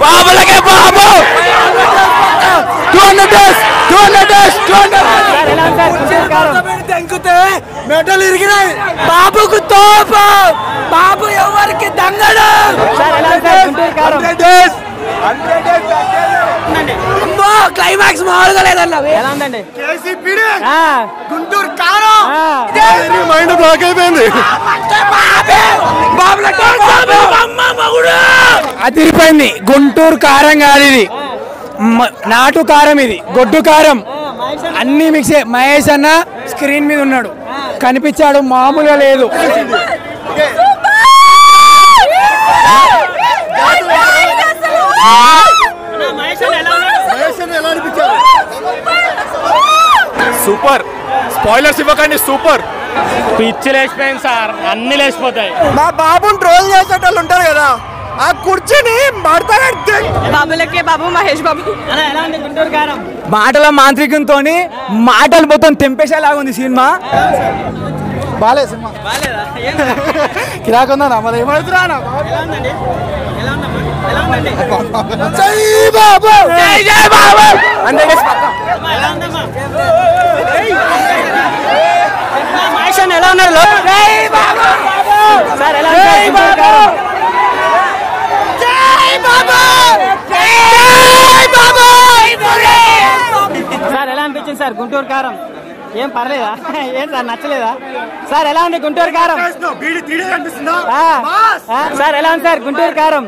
బాబులకే బాబు 200 days తెంకుతే మెడలు ఇరిగినాయి బాబుకు తోపు బాబు ఎవరికి దంగడు క్లైమాక్స్ మామూలుగా లేదన్న గుంటూరు కారం మైండ్ బ్లాక్ అయిపోయింది అదిరిపోయింది గుంటూరు కారం కాదు ఇది నాటు కారం ఇది గొడ్డు కారం అన్ని మిక్స్ మహేష్ అన్న స్క్రీన్ మీద ఉన్నాడు కనిపించాడు మామూలుగా లేదు సూపర్ స్పాయిలర్స్ ఇవ్వకండి సూపర్ పిచ్చి లేచిపోయింది సార్ అన్ని లేచిపోతాయి మా బాబుని ట్రోల్ చేసేటోళ్ళు ఉంటారు కదా ఆ కుర్చీని బాబులకే బాబు మహేష్ బాబు మాటల మాంత్రికంతో మాటలు మొత్తం తెంపేసేలాగా ఉంది సినిమా బాలే సినిమా కిరాకుందా మరి ఏమవుతురా ఎలా ఉన్నారు సార్ ఎలా అనిపించింది సార్ గుంటూరు కారం ఏం పర్లేదా ఏం సార్ నచ్చలేదా సార్ ఎలా ఉంది గుంటూరు కారం సార్ ఎలా ఉంది సార్ గుంటూరు కారం